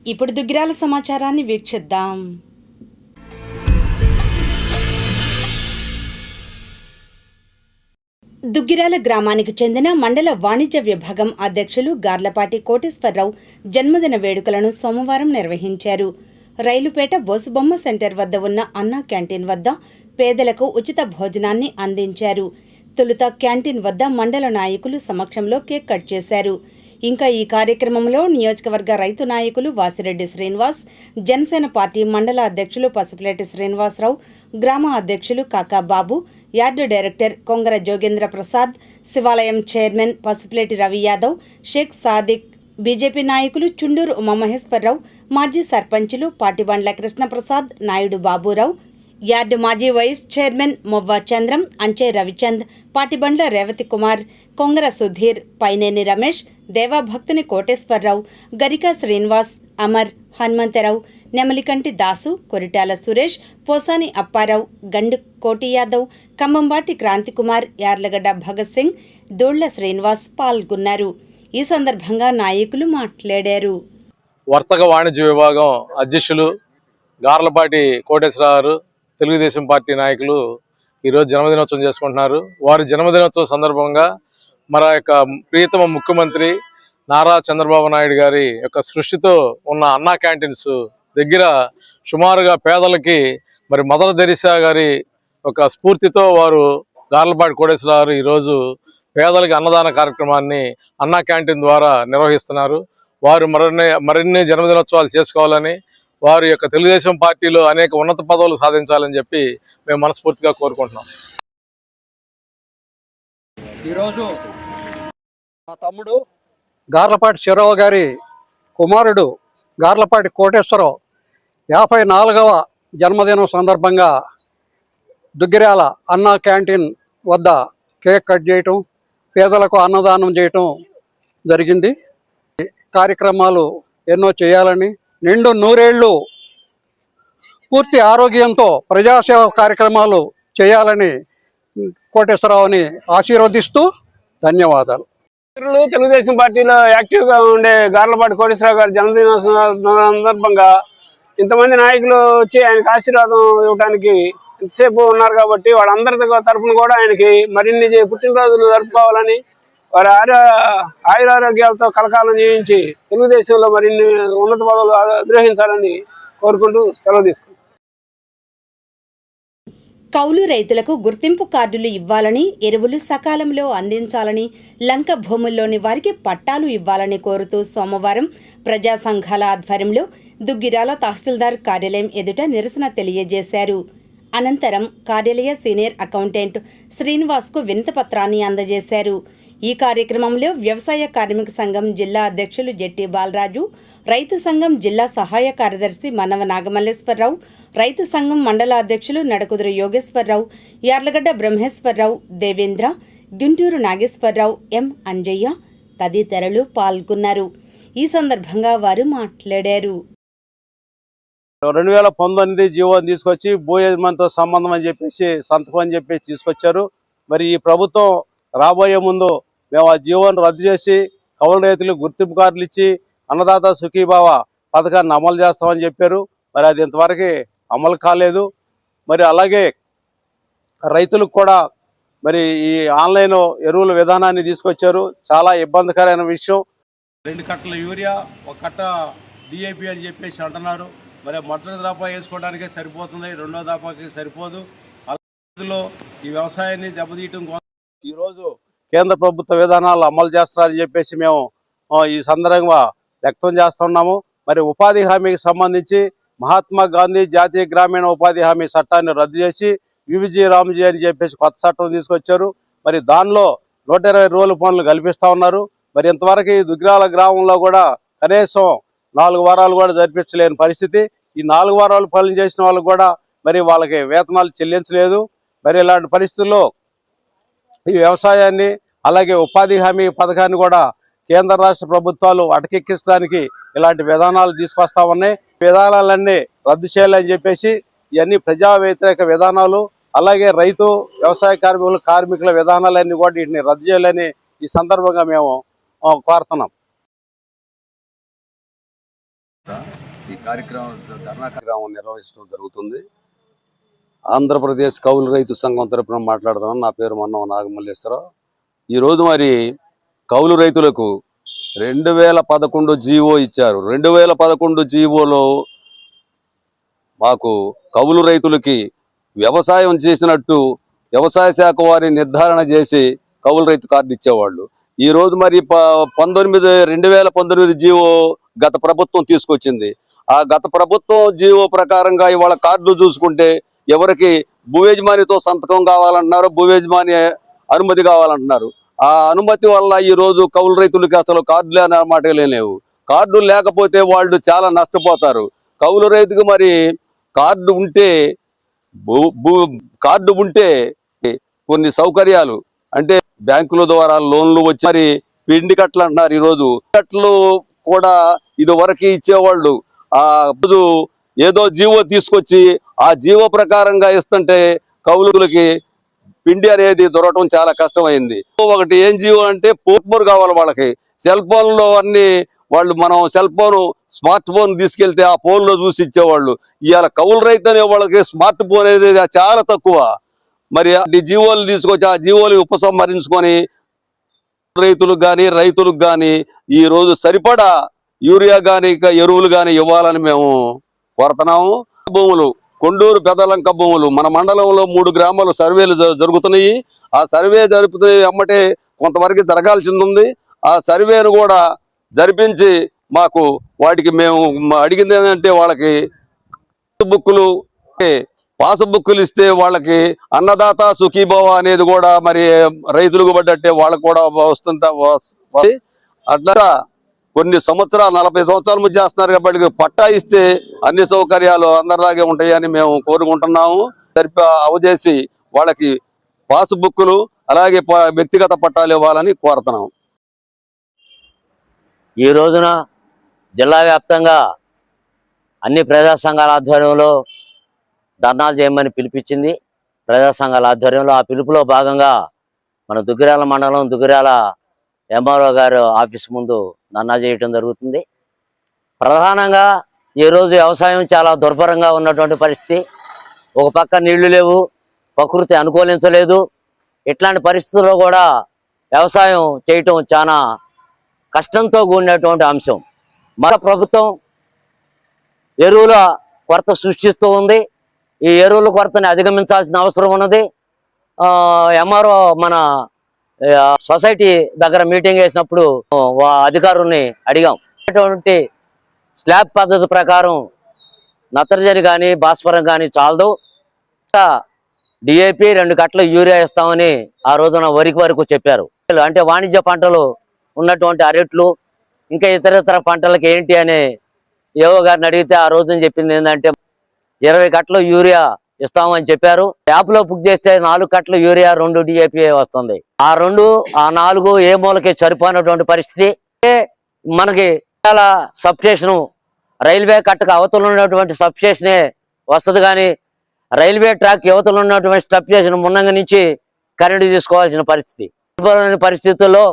ఇప్పుడు దుగ్గిరాల సమాచారాన్ని వీక్షిద్దాం. దుగ్గిరాల గ్రామానికి చెందిన మండల వాణిజ్య విభాగం అధ్యక్షులు గార్లపాటి కోటేశ్వరరావు జన్మదిన వేడుకలను సోమవారం నిర్వహించారు. రైలుపేట బోసుబొమ్మ సెంటర్ వద్ద ఉన్న అన్నా క్యాంటీన్ వద్ద పేదలకు ఉచిత భోజనాన్ని అందించారు. తొలుత క్యాంటీన్ వద్ద మండల నాయకులు సమక్షంలో కేక్ కట్ చేశారు. ఇంకా ఈ కార్యక్రమంలో నియోజకవర్గ రైతు నాయకులు వాసిరెడ్డి శ్రీనివాస్, జనసేన పార్టీ మండల అధ్యక్షులు పసుపులేటి శ్రీనివాసరావు, గ్రామ అధ్యక్షులు కాకా బాబు, యార్డు డైరెక్టర్ కొంగర జోగేంద్ర ప్రసాద్, శివాలయం చైర్మన్ పసుపులేటి రవి యాదవ్, షేక్ సాదిక్, బీజేపీ నాయకులు చుండూరు ఉమామహేశ్వరరావు, మాజీ సర్పంచులు పాటిబండ్ల కృష్ణప్రసాద్, నాయుడు బాబురావు, యార్డు మాజీ వైస్ చైర్మన్ మొవ్వా చంద్రం, అంచే రవిచంద్, పాటిబండ్ల రేవతి కుమార్, కొంగర సుధీర్, పైనేని రమేష్, దేవాభక్తుని కోటేశ్వరరావు, గరికా శ్రీనివాస్, అమర్, హనుమంతరావు, నెమలికంటి దాసు, కొరిటాల సురేష్, పోసాని అప్పారావు, గండు కోటి యాదవ్, ఖమ్మంబాటి క్రాంతికుమార్, యార్లగడ్డ భగత్ సింగ్, దోళ్ల శ్రీనివాస్ పాల్గొన్నారు. ఈ సందర్భంగా నాయకులు మాట్లాడారు. వర్తక వాణిజ్య విభాగం అధ్యక్షులు గార్లపాటి కోటేశ్వరరావు తెలుగుదేశం పార్టీ నాయకులు ఈరోజు జన్మదినోత్సవం చేసుకుంటున్నారు. వారి జన్మదినోత్సవం సందర్భంగా మన యొక్క ప్రియతమ ముఖ్యమంత్రి నారా చంద్రబాబు నాయుడు గారి యొక్క సృష్టితో ఉన్న అన్నా క్యాంటీన్స్ దగ్గర సుమారుగా పేదలకి మరి మదర్ తెరిసా గారి ఒక స్ఫూర్తితో వారు గార్లపాటి కోటేశ్వరరావు ఈరోజు పేదలకి అన్నదాన కార్యక్రమాన్ని అన్నా క్యాంటీన్ ద్వారా నిర్వహిస్తున్నారు. వారు మరిన్ని జన్మదినోత్సవాలు చేసుకోవాలని, వారి యొక్క తెలుగుదేశం పార్టీలో అనేక ఉన్నత పదవులు సాధించాలని చెప్పి మేము మనస్ఫూర్తిగా కోరుకుంటున్నాం. ఈరోజు మా తమ్ముడు గార్లపాటి శివరావు గారి కుమారుడు గార్లపాటి కోటేశ్వరరావు 54వ జన్మదినం సందర్భంగా దుగ్గిరాల అన్నా క్యాంటీన్ వద్ద కేక్ కట్ చేయటం, పేదలకు అన్నదానం చేయటం జరిగింది. కార్యక్రమాలు ఎన్నో చేయాలని, నిండు నూరేళ్లు పూర్తి ఆరోగ్యంతో ప్రజాసేవ కార్యక్రమాలు చేయాలని కోటేశ్వరరావుని ఆశీర్వదిస్తూ ధన్యవాదాలు. తెలుగుదేశం పార్టీలో యాక్టివ్ గా ఉండే గార్లపాటి కోటేశ్వరరావు గారి జన్మదిన సందర్భంగా ఇంతమంది నాయకులు వచ్చి ఆయనకు ఆశీర్వాదం ఇవ్వడానికి ఎంతసేపు ఉన్నారు కాబట్టి వాళ్ళందరి తరఫున కూడా ఆయనకి మరిన్ని పుట్టినరోజులు జరుపుకోవాలని, వారి ఆయురారోగ్యాలతో కలకాలం జీవించి తెలుగుదేశంలో మరిన్ని ఉన్నత పదవులు అధిరోహించాలని కోరుకుంటూ సెలవు తీసుకుంటాం. కౌలు రైతులకు గుర్తింపు కార్డులు ఇవ్వాలని, ఎరువులు సకాలంలో అందించాలని, లంక భూముల్లోని వారికి పట్టాలు ఇవ్వాలని కోరుతూ సోమవారం ప్రజా సంఘాల ఆధ్వర్యంలో దుగ్గిరాల తహసీల్దార్ కార్యాలయం ఎదుట నిరసన తెలియజేశారు. అనంతరం కార్యాలయ సీనియర్ అకౌంటెంట్ శ్రీనివాస్కు వినతిపత్రాన్ని అందజేశారు. ఈ కార్యక్రమంలో వ్యవసాయ కార్మిక సంఘం జిల్లా అధ్యక్షులు జెట్టి బాలరాజు, రైతు సంఘం జిల్లా సహాయ కార్యదర్శి మనవ నాగమల్లేశ్వరరావు, రైతు సంఘం మండల అధ్యక్షులు నడకుదురు యోగేశ్వరరావు, యార్లగడ్డ బ్రహ్మేశ్వరరావు, దేవేంద్ర, గుంటూరు నాగేశ్వరరావు, ఎం అంజయ్య తదితరులు పాల్గొన్నారు. ఈ సందర్భంగా వారు మాట్లాడారు. 2019 జీవోని తీసుకొచ్చి భూ యజమానితో సంబంధం అని చెప్పేసి సంతకం అని చెప్పేసి తీసుకొచ్చారు. మరి ఈ ప్రభుత్వం రాబోయే ముందు మేము ఆ జీవోని రద్దు చేసి కౌలు రైతులకు గుర్తింపు కార్డులు ఇచ్చి అన్నదాత సుఖీభావ పథకాన్ని అమలు చేస్తామని చెప్పారు. మరి అది ఇంతవరకు అమలు కాలేదు. మరి అలాగే రైతులకు కూడా మరి ఈ ఆన్లైన్ ఎరువుల విధానాన్ని తీసుకొచ్చారు. చాలా ఇబ్బందికరమైన విషయం. 2 కట్టల యూరియా, 1 కట్ట డిఏపి అని చెప్పేసి అంటున్నారు. మరి మొదటి దాపా వేసుకోవడానికే సరిపోతుంది, రెండో దాపాకి సరిపోదు. అందులో ఈ వ్యవసాయాన్ని దెబ్బతీయటం కోసం ఈరోజు కేంద్ర ప్రభుత్వ విధానాలు అమలు చేస్తారని చెప్పేసి మేము ఈ సందర్భంగా వ్యక్తం చేస్తున్నాము. మరి ఉపాధి హామీకి సంబంధించి మహాత్మా గాంధీ జాతీయ గ్రామీణ ఉపాధి హామీ చట్టాన్ని రద్దు చేసి వివిజీ రామ్జీ అని చెప్పేసి కొత్త చట్టం తీసుకొచ్చారు. మరి దానిలో 120 రోజుల పనులు కల్పిస్తూ ఉన్నారు. మరి ఇంతవరకు ఈ దుగ్గిరాల గ్రామంలో కూడా కనీసం 4 వారాలు కూడా జరిపించలేని పరిస్థితి. ఈ 4 వారాలు పనులు చేసిన వాళ్ళకు కూడా మరి వాళ్ళకి వేతనాలు చెల్లించలేదు. మరి ఇలాంటి పరిస్థితుల్లో ఈ వ్యవసాయాన్ని అలాగే ఉపాధి హామీ పథకాన్ని కూడా కేంద్ర రాష్ట్ర ప్రభుత్వాలు అటకెక్కించడానికి ఇలాంటి విధానాలు తీసుకొస్తా ఉన్నాయి. విధానాలన్నీ రద్దు చేయాలని చెప్పేసి ఇవన్నీ ప్రజా వ్యతిరేక విధానాలు, అలాగే రైతు వ్యవసాయ కార్మికుల విధానాలన్నీ కూడా వీటిని రద్దు చేయాలని ఈ సందర్భంగా మేము కోరుతున్నాం. కార్యక్రమం ధర్నా కార్యక్రమం నిర్వహించడం జరుగుతుంది. ఆంధ్రప్రదేశ్ కౌలు రైతు సంఘం తరపున మాట్లాడుతున్నాను. నా పేరు మన్నం నాగమల్లేశ్వరరావు. ఈరోజు మరి కౌలు రైతులకు 2011 జీవో ఇచ్చారు. 2011 జీవోలో మాకు కౌలు రైతులకి వ్యవసాయం చేసినట్టు వ్యవసాయ శాఖ వారి నిర్ధారణ చేసి కౌలు రైతు కార్డు ఇచ్చేవాళ్ళు. ఈరోజు మరి 2019 జీవో గత ప్రభుత్వం తీసుకొచ్చింది. ఆ గత ప్రభుత్వం జీవో ప్రకారంగా ఇవాళ కార్డులు చూసుకుంటే ఎవరికి భూ యజమానితో సంతకం కావాలంటున్నారు, భూ యజమాని అనుమతి కావాలంటున్నారు. ఆ అనుమతి వల్ల ఈరోజు కౌలు రైతులకి అసలు కార్డులు అనే మాటలే లేవు. కార్డులు లేకపోతే వాళ్ళు చాలా నష్టపోతారు. కౌలు రైతుకు మరి కార్డు ఉంటే కొన్ని సౌకర్యాలు అంటే బ్యాంకుల ద్వారా లోన్లు వచ్చి మరి పిండి కట్టలు అంటున్నారు. ఈరోజు కట్టలు కూడా ఇది వరకు ఇచ్చేవాళ్ళు. ఆ ఏదో జీవో తీసుకొచ్చి ఆ జీవో ప్రకారంగా ఇస్తుంటే కౌలులకి పిండి అనేది దొరకడం చాలా కష్టమైంది. ఒకటి ఏం జీవో అంటే పోర్ట్మోర్ కావాలి వాళ్ళకి. సెల్ ఫోన్లో అన్ని వాళ్ళు మనం సెల్ ఫోన్ స్మార్ట్ ఫోన్ తీసుకెళ్తే ఆ ఫోన్లో చూసి ఇచ్చేవాళ్ళు. ఇవాళ కౌలు రైతు అనే వాళ్ళకి స్మార్ట్ ఫోన్ అనేది చాలా తక్కువ. మరి జీవోలు తీసుకొచ్చి ఆ జీవోలు ఉపసంహరించుకొని రైతులకు కానీ ఈ రోజు సరిపడా యూరియా కానీ ఎరువులు కానీ ఇవ్వాలని మేము కోరుతున్నాము. భూములు కొండూరు పెదలంక భూములు మన మండలంలో 3 గ్రామాలు సర్వేలు జరుగుతున్నాయి. ఆ సర్వే జరుపుతున్న వెంబటే కొంతవరకు జరగాల్సింది ఉంది. ఆ సర్వేను కూడా జరిపించి మాకు వాటికి మేము అడిగింది ఏంటంటే వాళ్ళకి పాస్బుక్లు ఇస్తే వాళ్ళకి అన్నదాత సుఖీభవ అనేది కూడా మరి రైతులకు పడ్డట్టే వాళ్ళకు కూడా వస్తుంది. అట్లా కొన్ని సంవత్సరాలు 40 సంవత్సరాల ముందు చేస్తున్నారు కాబట్టి పట్టా ఇస్తే అన్ని సౌకర్యాలు అందరిలాగే ఉంటాయని మేము కోరుకుంటున్నాము. అవజేసి వాళ్ళకి పాస్బుక్లు అలాగే వ్యక్తిగత పట్టాలు ఇవ్వాలని కోరుతున్నాము. ఈ రోజున జిల్లా వ్యాప్తంగా అన్ని ప్రజా సంఘాల ఆధ్వర్యంలో ధర్నాలు చేయమని పిలిపించింది. ప్రజా సంఘాల ఆధ్వర్యంలో ఆ పిలుపులో భాగంగా మన దుగ్గిరాల మండలం దుగ్గిరాల ఎంఆర్ఓ గారు ఆఫీస్ ముందు ధర్నా చేయటం జరుగుతుంది. ప్రధానంగా ఈరోజు వ్యవసాయం చాలా దుర్భరంగా ఉన్నటువంటి పరిస్థితి. ఒక పక్క నీళ్లు లేవు, ప్రకృతి అనుకూలించలేదు. ఇట్లాంటి పరిస్థితుల్లో కూడా వ్యవసాయం చేయటం చాలా కష్టంతో కూడినటువంటి అంశం. మన ప్రభుత్వం ఎరువుల కొరత సృష్టిస్తూ ఉంది. ఈ ఎరువుల కొరతని అధిగమించాల్సిన అవసరం ఉన్నది. ఎంఆర్ఓ మన సొసైటీ దగ్గర మీటింగ్ వేసినప్పుడు అధికారుల్ని అడిగాం. అటువంటి స్లాబ్ పద్ధతి ప్రకారం నత్రజని కానీ భాస్వరం కానీ చాలదు, డిఏపి 2 కట్టలు యూరియా ఇస్తామని ఆ రోజున వరకు చెప్పారు. అంటే వాణిజ్య పంటలు ఉన్నటువంటి అరట్లు ఇంకా ఇతర పంటలకు ఏంటి అని ఏవో గారిని అడిగితే ఆ రోజున చెప్పింది ఏంటంటే 20 కట్టలు యూరియా ఇస్తామని చెప్పారు. యాప్లో బుక్ చేస్తే 4 కట్టలు యూరియా 2 డిఏపి వస్తుంది. ఆ 4 ఏ మూలకి సరిపోయినటువంటి పరిస్థితి. మనకి సబ్స్టేషను రైల్వే కట్టకు అవతల ఉన్నటువంటి సబ్స్టేషనే వస్తుంది, కానీ రైల్వే ట్రాక్ యువతలు ఉన్నటువంటి సబ్స్టేషన్ మున్నంగ నుంచి కరెంటు తీసుకోవాల్సిన పరిస్థితుల్లో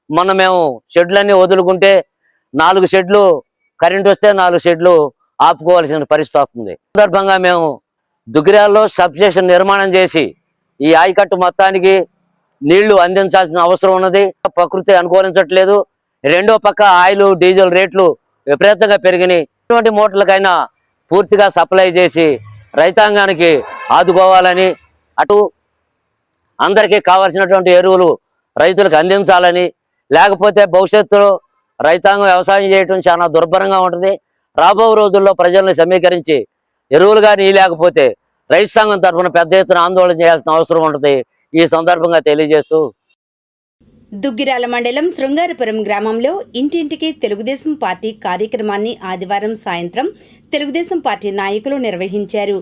మొన్న మేము షెడ్లన్నీ వదులుకుంటే 4 షెడ్లు కరెంటు వస్తే 4 షెడ్లు ఆపుకోవాల్సిన పరిస్థితి వస్తుంది. సందర్భంగా మేము దుగ్గిరాల్లో సబ్స్టేషన్ నిర్మాణం చేసి ఈ ఆయకట్టు మొత్తానికి నీళ్లు అందించాల్సిన అవసరం ఉన్నది. ప్రకృతి అనుకూలించట్లేదు. రెండో పక్క ఆయిల్ డీజిల్ రేట్లు విపరీతంగా పెరిగినాయి. ఇటువంటి మోటార్లకైనా పూర్తిగా సప్లై చేసి రైతాంగానికి ఆదుకోవాలని, అటు అందరికీ కావాల్సినటువంటి ఎరువులు రైతులకు అందించాలని, లేకపోతే భవిష్యత్తులో రైతాంగం వ్యవసాయం చేయటం చాలా దుర్భరంగా ఉంటుంది. రాబో రోజుల్లో ప్రజలను సమీకరించి ఎరువులు కానీ లేకపోతే రైతు సంఘం తరఫున పెద్ద ఎత్తున ఆందోళన చేయాల్సిన అవసరం ఉంటుంది. ఈ సందర్భంగా తెలియజేస్తూ దుగ్గిరాల మండలం శృంగారపురం గ్రామంలో ఇంటింటికి తెలుగుదేశం పార్టీ కార్యక్రమాన్ని ఆదివారం సాయంత్రం తెలుగుదేశం పార్టీ నాయకులు నిర్వహించారు.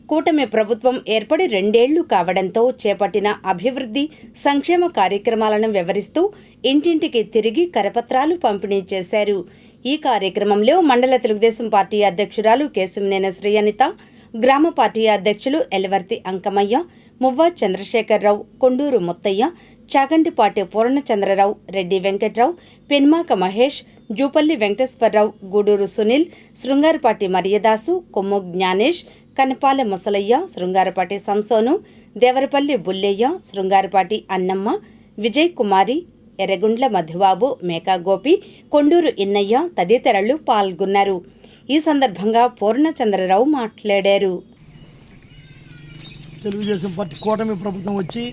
కూటమి ప్రభుత్వం ఏర్పడి 2 ఏళ్లు కావడంతో చేపట్టిన అభివృద్ధి సంక్షేమ కార్యక్రమాలను వివరిస్తూ ఇంటింటికి తిరిగి కరపత్రాలు పంపిణీ చేశారు. ఈ కార్యక్రమంలో మండల తెలుగుదేశం పార్టీ అధ్యక్షురాలు కేశంనేని శ్రీయనిత, గ్రామ పార్టీ అధ్యక్షులు ఎలవర్తి అంకమయ్య, మువ్వ చంద్రశేఖరరావు, కొండూరు ముత్తయ్య, చాగంటిపాటి పూర్ణచంద్రరావు, రెడ్డి వెంకట్రావు, పెన్మాక మహేష్, జూపల్లి వెంకటేశ్వరరావు, గూడూరు సునీల్, శృంగారపాటి మరియదాసు, కొమ్ము జ్ఞానేష్, కనపాల ముసలయ్య, శృంగారపాటి సంసోను, దేవరపల్లి బుల్లయ్య, శృంగారపాటి అన్నమ్మ, విజయ్ కుమారి, ఎర్రగుండ్ల మధుబాబు, మేకా గోపి, కొండూరు ఇన్నయ్య తదితరులు పాల్గొన్నారు. ఈ సందర్భంగా పూర్ణచంద్రరావు మాట్లాడారు. తెలుగుదేశం పార్టీ కూటమి ప్రభుత్వం వచ్చి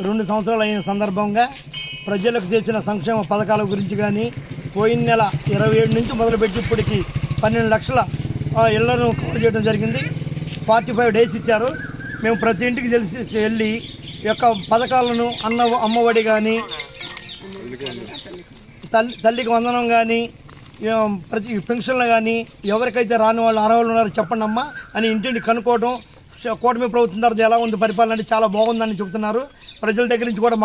2 సంవత్సరాలు అయిన సందర్భంగా ప్రజలకు చేసిన సంక్షేమ పథకాల గురించి కానీ, పోయిన నెల 27 నుంచి మొదలుపెట్టి ఇప్పటికి 12 లక్షల ఇళ్లను కవర్ చేయడం జరిగింది. 45 డేస్ ఇచ్చారు. మేము ప్రతి ఇంటికి వెళ్ళి ఈ యొక్క పథకాలను అమ్మఒడి కానీ, తల్లికి వందనం కానీ, ప్రతి పెన్షన్లు కానీ, ఎవరికైతే రాని వాళ్ళు అర్హులు ఉన్నారో చెప్పండి అమ్మా అని ఇంటింటి కనుక్కోవడం. కూటమి ప్రభుత్వం తర్వాత ఎలా ఉంది పరిపాలన అంటే చాలా బాగుందని చెబుతున్నారు. ప్రజల దగ్గర నుంచి కూడా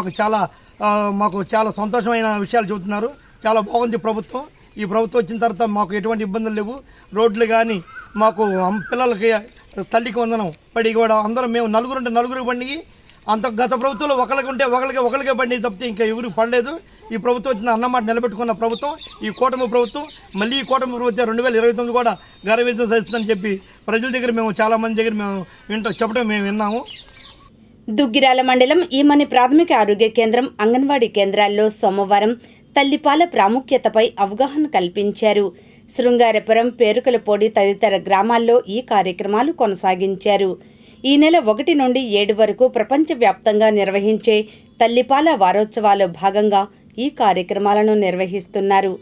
మాకు చాలా సంతోషమైన విషయాలు చెబుతున్నారు. చాలా బాగుంది ప్రభుత్వం. ఈ ప్రభుత్వం వచ్చిన తర్వాత మాకు ఎటువంటి ఇబ్బందులు లేవు. రోడ్లు కానీ, మాకు పిల్లలకి తల్లికి వందనం పడి కూడా అందరం మేము నలుగురికి పండిగి, అంత గత ప్రభుత్వంలో ఒకరికే పండి తప్పితే ఇంకా ఎవరికి పడలేదు. ఈ ప్రభుత్వం వచ్చిన అన్నమాట నిలబెట్టుకున్న ప్రభుత్వం ఈ కూటమి ప్రభుత్వం. మళ్ళీ ఈ కూటమి ప్రభుత్వం 2029 కూడా గర్వించడం సరిస్తుందని చెప్పి ప్రజల దగ్గర మేము చాలా మంది దగ్గర మేము చెప్పడం మేము విన్నాము. దుగ్గిరాల మండలం ఈమని ప్రాథమిక ఆరోగ్య కేంద్రం, అంగన్వాడీ కేంద్రాల్లో సోమవారం తల్లిపాల ప్రాముఖ్యతపై అవగాహన కల్పించారు. శృంగారపురం, పేరుకలపొడి తదితర గ్రామాల్లో ఈ కార్యక్రమాలు కొనసాగించారు. ఈ నెల 1 నుండి 7 వరకు ప్రపంచవ్యాప్తంగా నిర్వహించే తల్లిపాల వారోత్సవాల్లో భాగంగా ఈ కార్యక్రమాలను నిర్వహిస్తున్నారు.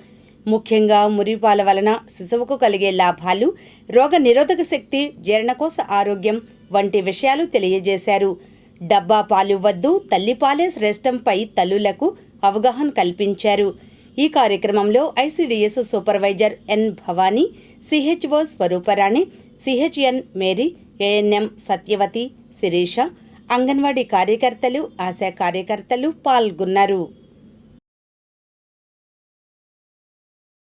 ముఖ్యంగా మురిపాల వలన శిశువుకు కలిగే లాభాలు, రోగ నిరోధక శక్తి, జీర్ణకోశ ఆరోగ్యం వంటి విషయాలు తెలియజేశారు. డబ్బా పాలు వద్దు, తల్లిపాలే శ్రేష్టంపై తల్లులకు అవగాహన కల్పించారు. ఈ కార్యక్రమంలో ICDS supervisor N Bhavani, CHO Swarooparani, CHN Mary, ANM Satyavathi, Sirisha, Anganwadi కార్యకర్తలు, ఆశా కార్యకర్తలు పాల్గొన్నారు.